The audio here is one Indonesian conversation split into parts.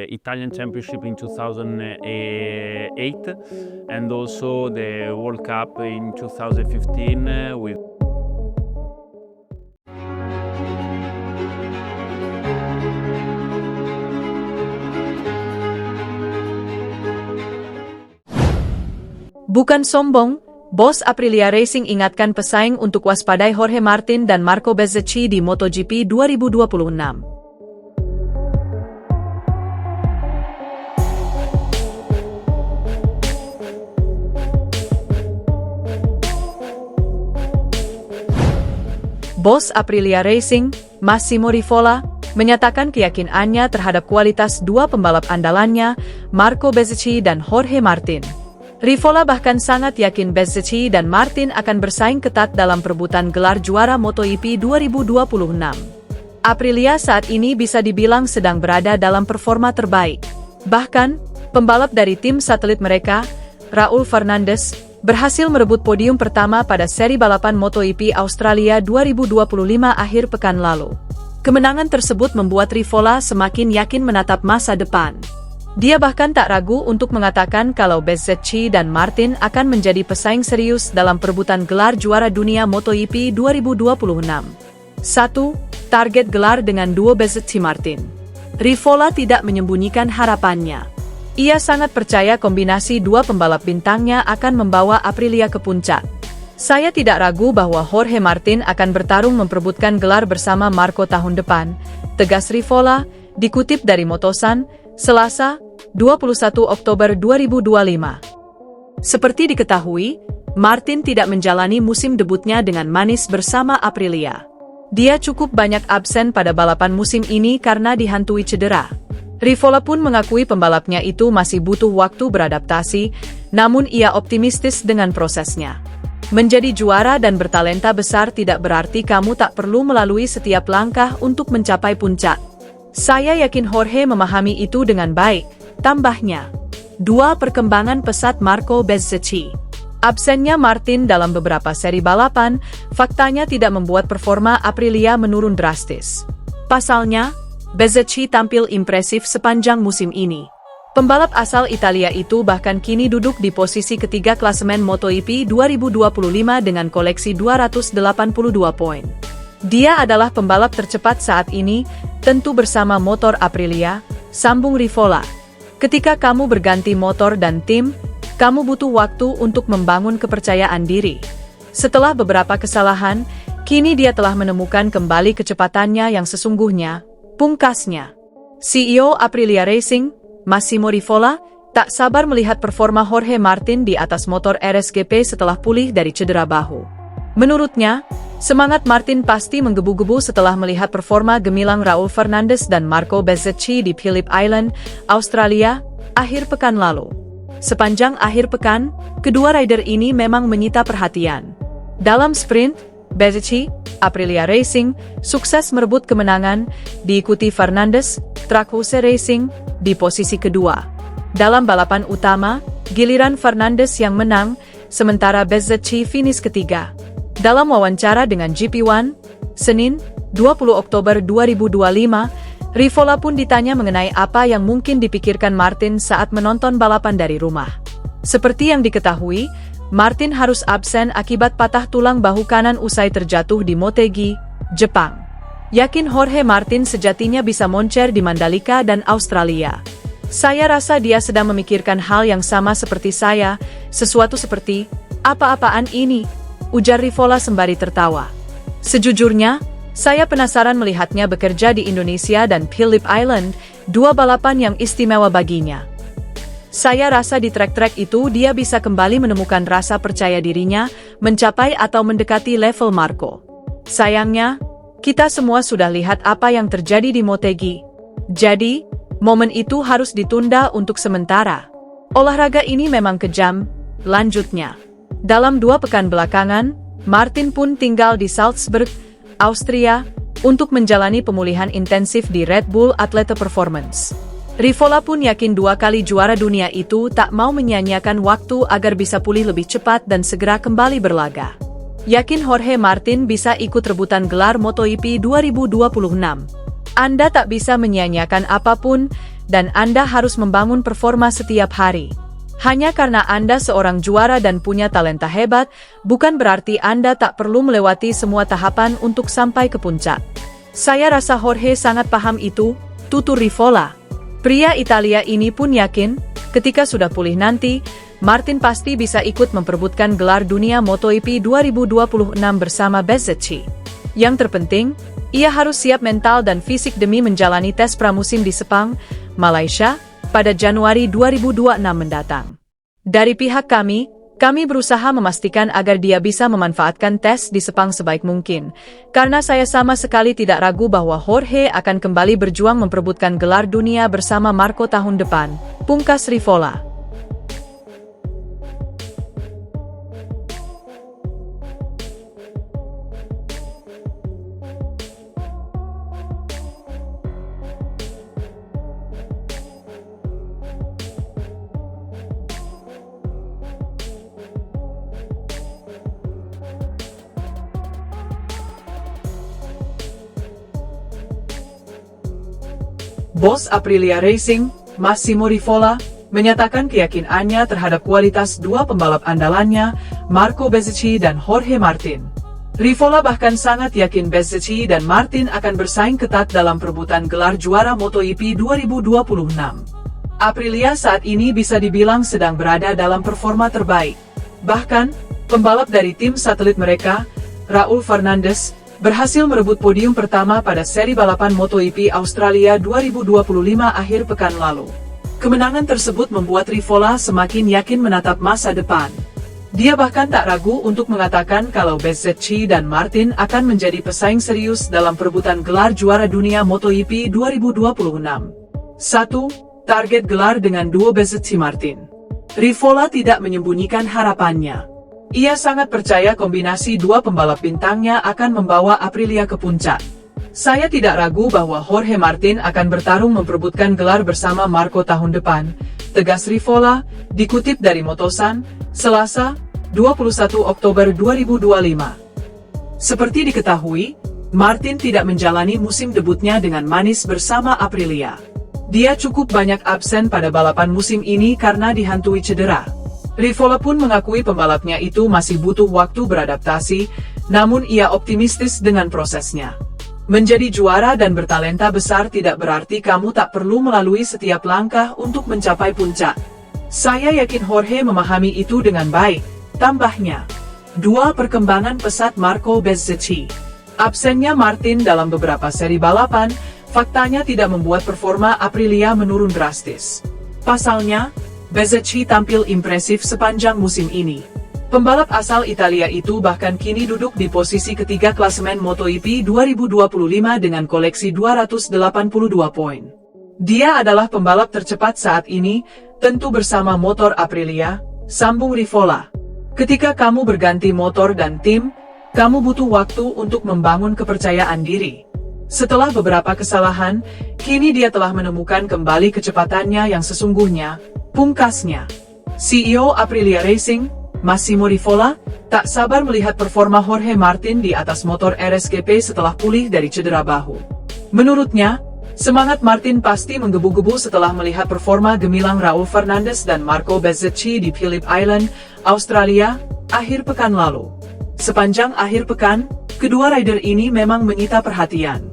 Italian Championship in 2008 and also the World Cup in 2015 with Bukan sombong, bos Aprilia Racing ingatkan pesaing untuk waspadai Jorge Martin dan Marco Bezzecchi di MotoGP 2026. Bos Aprilia Racing, Massimo Rivola, menyatakan keyakinannya terhadap kualitas dua pembalap andalannya, Marco Bezzecchi dan Jorge Martin. Rivola bahkan sangat yakin Bezzecchi dan Martin akan bersaing ketat dalam perebutan gelar juara MotoGP 2026. Aprilia saat ini bisa dibilang sedang berada dalam performa terbaik. Bahkan, pembalap dari tim satelit mereka, Raul Fernandez, berhasil merebut podium pertama pada seri balapan MotoGP Australia 2025 akhir pekan lalu. Kemenangan tersebut membuat Rivola semakin yakin menatap masa depan. Dia bahkan tak ragu untuk mengatakan kalau Bezzecchi dan Martin akan menjadi pesaing serius dalam perebutan gelar juara dunia MotoGP 2026. 1. Target gelar dengan duo Bezzecchi-Martin. Rivola tidak menyembunyikan harapannya. Ia sangat percaya kombinasi dua pembalap bintangnya akan membawa Aprilia ke puncak. Saya tidak ragu bahwa Jorge Martin akan bertarung memperebutkan gelar bersama Marco tahun depan, tegas Rivola, dikutip dari Motosan, Selasa, 21 Oktober 2025. Seperti diketahui, Martin tidak menjalani musim debutnya dengan manis bersama Aprilia. Dia cukup banyak absen pada balapan musim ini karena dihantui cedera. Rivola pun mengakui pembalapnya itu masih butuh waktu beradaptasi, namun ia optimistis dengan prosesnya. Menjadi juara dan bertalenta besar tidak berarti kamu tak perlu melalui setiap langkah untuk mencapai puncak. Saya yakin Jorge memahami itu dengan baik, tambahnya. 2. Perkembangan pesat Marco Bezzecchi. Absennya Martin dalam beberapa seri balapan, faktanya tidak membuat performa Aprilia menurun drastis. Pasalnya, Bezzecchi tampil impresif sepanjang musim ini. Pembalap asal Italia itu bahkan kini duduk di posisi ketiga klasemen MotoGP 2025 dengan koleksi 282 poin. Dia adalah pembalap tercepat saat ini, tentu bersama motor Aprilia, sambung Rivola. Ketika kamu berganti motor dan tim, kamu butuh waktu untuk membangun kepercayaan diri. Setelah beberapa kesalahan, kini dia telah menemukan kembali kecepatannya yang sesungguhnya, pungkasnya. CEO Aprilia Racing, Massimo Rivola, tak sabar melihat performa Jorge Martin di atas motor RSGP setelah pulih dari cedera bahu. Menurutnya, semangat Martin pasti menggebu-gebu setelah melihat performa gemilang Raul Fernandez dan Marco Bezzecchi di Phillip Island, Australia, akhir pekan lalu. Sepanjang akhir pekan, kedua rider ini memang menyita perhatian. Dalam sprint, Bezzecchi, Aprilia Racing, sukses merebut kemenangan, diikuti Fernandez, Trackhouse Racing, di posisi kedua. Dalam balapan utama, giliran Fernandez yang menang, sementara Bezzecchi finish ketiga. Dalam wawancara dengan GP1, Senin, 20 Oktober 2025, Rivola pun ditanya mengenai apa yang mungkin dipikirkan Martin saat menonton balapan dari rumah. Seperti yang diketahui, Martin harus absen akibat patah tulang bahu kanan usai terjatuh di Motegi, Jepang. Yakin Jorge Martin sejatinya bisa moncer di Mandalika dan Australia. Saya rasa dia sedang memikirkan hal yang sama seperti saya, sesuatu seperti, apa-apaan ini? Ujar Rivola sembari tertawa. Sejujurnya, saya penasaran melihatnya bekerja di Indonesia dan Phillip Island, dua balapan yang istimewa baginya. Saya rasa di trek-trek itu dia bisa kembali menemukan rasa percaya dirinya, mencapai atau mendekati level Marco. Sayangnya, kita semua sudah lihat apa yang terjadi di Motegi. Jadi, momen itu harus ditunda untuk sementara. Olahraga ini memang kejam, lanjutnya. Dalam 2 pekan belakangan, Martin pun tinggal di Salzburg, Austria, untuk menjalani pemulihan intensif di Red Bull Atlete Performance. Rivola pun yakin 2 kali juara dunia itu tak mau menyia-nyiakan waktu agar bisa pulih lebih cepat dan segera kembali berlaga. Yakin Jorge Martin bisa ikut rebutan gelar MotoGP 2026. Anda tak bisa menyia-nyiakan apapun, dan Anda harus membangun performa setiap hari. Hanya karena Anda seorang juara dan punya talenta hebat, bukan berarti Anda tak perlu melewati semua tahapan untuk sampai ke puncak. Saya rasa Jorge sangat paham itu, tutur Rivola. Pria Italia ini pun yakin, ketika sudah pulih nanti, Martin pasti bisa ikut memperebutkan gelar dunia MotoGP 2026 bersama Bezzecchi. Yang terpenting, ia harus siap mental dan fisik demi menjalani tes pramusim di Sepang, Malaysia, pada Januari 2026 mendatang. Dari pihak kami berusaha memastikan agar dia bisa memanfaatkan tes di Sepang sebaik mungkin, karena saya sama sekali tidak ragu bahwa Jorge akan kembali berjuang memperebutkan gelar dunia bersama Marco tahun depan, pungkas Rivola. Bos Aprilia Racing, Massimo Rivola, menyatakan keyakinannya terhadap kualitas dua pembalap andalannya, Marco Bezzecchi dan Jorge Martin. Rivola bahkan sangat yakin Bezzecchi dan Martin akan bersaing ketat dalam perebutan gelar juara MotoGP 2026. Aprilia saat ini bisa dibilang sedang berada dalam performa terbaik. Bahkan, pembalap dari tim satelit mereka, Raul Fernandez, berhasil merebut podium pertama pada seri balapan MotoGP Australia 2025 akhir pekan lalu. Kemenangan tersebut membuat Rivola semakin yakin menatap masa depan. Dia bahkan tak ragu untuk mengatakan kalau Bezzecchi dan Martin akan menjadi pesaing serius dalam perebutan gelar juara dunia MotoGP 2026. 1. Target gelar dengan duo Bezzecchi-Martin. Rivola tidak menyembunyikan harapannya. Ia sangat percaya kombinasi dua pembalap bintangnya akan membawa Aprilia ke puncak. Saya tidak ragu bahwa Jorge Martin akan bertarung memperebutkan gelar bersama Marco tahun depan, tegas Rivola, dikutip dari Motosan, Selasa, 21 Oktober 2025. Seperti diketahui, Martin tidak menjalani musim debutnya dengan manis bersama Aprilia. Dia cukup banyak absen pada balapan musim ini karena dihantui cedera. Rivola pun mengakui pembalapnya itu masih butuh waktu beradaptasi, namun ia optimistis dengan prosesnya. Menjadi juara dan bertalenta besar tidak berarti kamu tak perlu melalui setiap langkah untuk mencapai puncak. Saya yakin Jorge memahami itu dengan baik, tambahnya. 2. Perkembangan pesat Marco Bezzecchi. Absennya Martin dalam beberapa seri balapan, faktanya tidak membuat performa Aprilia menurun drastis. Pasalnya, Bezzecchi tampil impresif sepanjang musim ini. Pembalap asal Italia itu bahkan kini duduk di posisi ketiga klasemen MotoGP 2025 dengan koleksi 282 poin. Dia adalah pembalap tercepat saat ini, tentu bersama motor Aprilia, sambung Rivola. Ketika kamu berganti motor dan tim, kamu butuh waktu untuk membangun kepercayaan diri. Setelah beberapa kesalahan, kini dia telah menemukan kembali kecepatannya yang sesungguhnya, pungkasnya. CEO Aprilia Racing, Massimo Rivola, tak sabar melihat performa Jorge Martin di atas motor RSGP setelah pulih dari cedera bahu. Menurutnya, semangat Martin pasti menggebu-gebu setelah melihat performa gemilang Raul Fernandez dan Marco Bezzecchi di Phillip Island, Australia, akhir pekan lalu. Sepanjang akhir pekan, kedua rider ini memang menyita perhatian.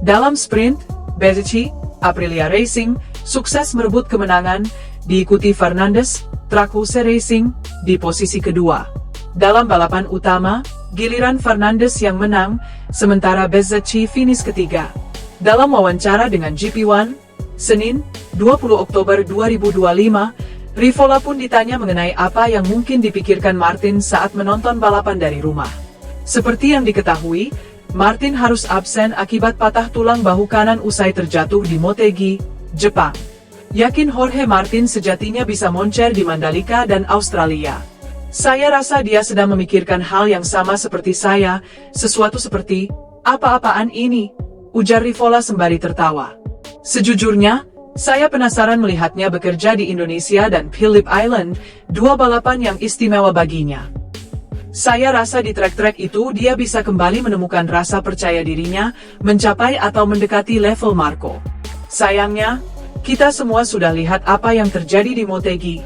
Dalam sprint, Bezzecchi, Aprilia Racing, sukses merebut kemenangan, diikuti Fernandez, Trackhouse Racing, di posisi kedua. Dalam balapan utama, giliran Fernandez yang menang, sementara Bezzecchi finish ketiga. Dalam wawancara dengan GP1, Senin, 20 Oktober 2025, Rivola pun ditanya mengenai apa yang mungkin dipikirkan Martin saat menonton balapan dari rumah. Seperti yang diketahui, Martin harus absen akibat patah tulang bahu kanan usai terjatuh di Motegi, Jepang. Yakin Jorge Martin sejatinya bisa moncer di Mandalika dan Australia. Saya rasa dia sedang memikirkan hal yang sama seperti saya, sesuatu seperti, apa-apaan ini? Ujar Rivola sembari tertawa. Sejujurnya, saya penasaran melihatnya bekerja di Indonesia dan Phillip Island, dua balapan yang istimewa baginya. Saya rasa di trek-trek itu dia bisa kembali menemukan rasa percaya dirinya, mencapai atau mendekati level Marco. Sayangnya, Kita semua sudah lihat apa yang terjadi di Motegi.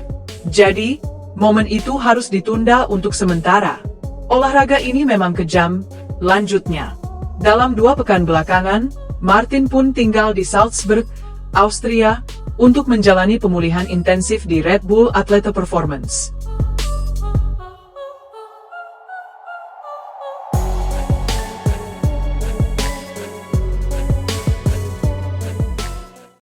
Jadi, momen itu harus ditunda untuk sementara. Olahraga ini memang kejam, lanjutnya. Dalam 2 pekan belakangan, Martin pun tinggal di Salzburg, Austria, untuk menjalani pemulihan intensif di Red Bull Atleta Performance.